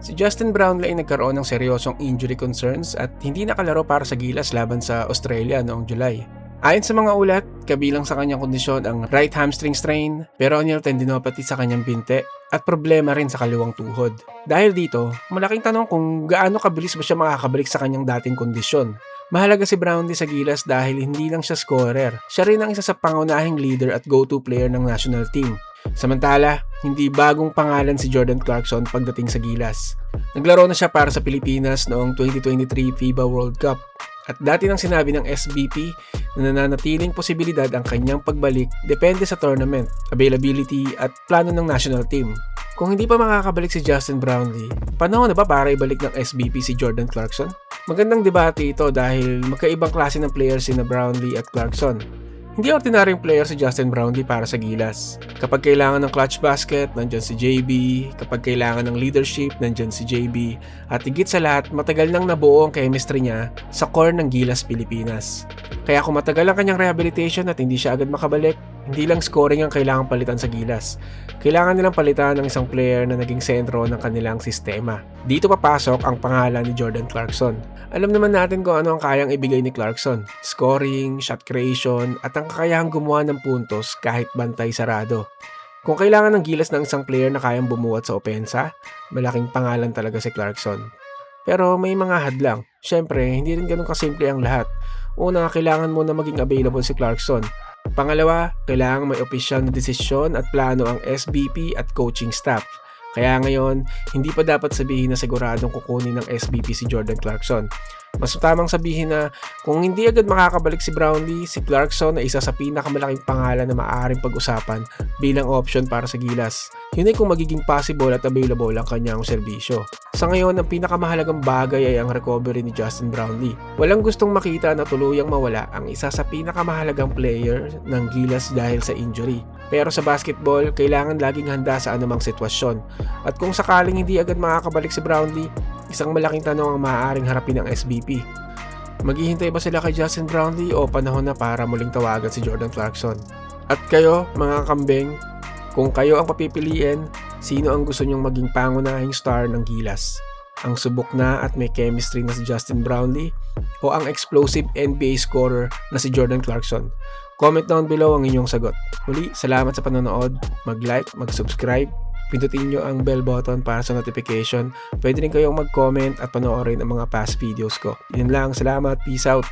Si Justin Brownlee ay nagkaroon ng seryosong injury concerns at hindi nakalaro para sa Gilas laban sa Australia noong July. Ayon sa mga ulat, kabilang sa kanyang kondisyon ang right hamstring strain, peroneal tendinopathy sa kanyang binte, at problema rin sa kaliwang tuhod. Dahil dito, malaking tanong kung gaano kabilis ba siya makakabalik sa kanyang dating kondisyon. Mahalaga si Brownlee sa Gilas dahil hindi lang siya scorer, siya rin ang isa sa pangunahing leader at go-to player ng national team. Samantala, hindi bagong pangalan si Jordan Clarkson pagdating sa Gilas. Naglaro na siya para sa Pilipinas noong 2023 FIBA World Cup at dati nang sinabi ng SBP na nananatiling posibilidad ang kanyang pagbalik depende sa tournament, availability at plano ng national team. Kung hindi pa makakabalik si Justin Brownlee, panahon na ba para ibalik ng SBP si Jordan Clarkson? Magandang debate ito dahil magkaibang klase ng players sina Brownlee at Clarkson. Hindi ordinaryong player si Justin Brownlee para sa Gilas. Kapag kailangan ng clutch basket, nandyan si JB. Kapag kailangan ng leadership, nandyan si JB. At higit sa lahat, matagal nang nabuo ang chemistry niya sa core ng Gilas Pilipinas. Kaya kung matagal ang kanyang rehabilitation at hindi siya agad makabalik, hindi lang scoring ang kailangang palitan sa Gilas. Kailangan nilang palitan ng isang player na naging sentro ng kanilang sistema. Dito papasok ang pangalan ni Jordan Clarkson. Alam naman natin kung ano ang kayang ibigay ni Clarkson. Scoring, shot creation, at ang kakayahang gumawa ng puntos kahit bantay sarado. Kung kailangan ng Gilas ng isang player na kayang bumuhat sa opensa, malaking pangalan talaga si Clarkson. Pero may mga hadlang. Siyempre, hindi rin ganun kasimple ang lahat. Una, kailangan mo na maging available si Clarkson. Pangalawa, kailangan may opisyal na desisyon at plano ang SBP at coaching staff. Kaya ngayon, hindi pa dapat sabihin na siguradong kukunin ng SBP si Jordan Clarkson. Mas tamang sabihin na kung hindi agad makakabalik si Brownlee, si Clarkson ay isa sa pinakamalaking pangalan na maaaring pag-usapan bilang option para sa Gilas. Yun ay kung magiging possible at available ang kanyang serbisyo. Sa ngayon, ang pinakamahalagang bagay ay ang recovery ni Justin Brownlee. Walang gustong makita na tuluyang mawala ang isa sa pinakamahalagang player ng Gilas dahil sa injury. Pero sa basketball, kailangan laging handa sa anumang sitwasyon. At kung sakaling hindi agad makakabalik si Brownlee, isang malaking tanong ang maaaring harapin ng SBP. Maghihintay ba sila kay Justin Brownlee o panahon na para muling tawagan si Jordan Clarkson? At kayo, mga kambing, kung kayo ang papipiliin, sino ang gusto nyong maging pangunahing star ng Gilas? Ang subok na at may chemistry na si Justin Brownlee o ang explosive NBA scorer na si Jordan Clarkson? Comment down below ang inyong sagot. Muli, salamat sa panonood. Mag-like, mag-subscribe. Pindutin nyo ang bell button para sa notification. Pwede rin kayong mag-comment at panoorin ang mga past videos ko. Yun lang, salamat. Peace out.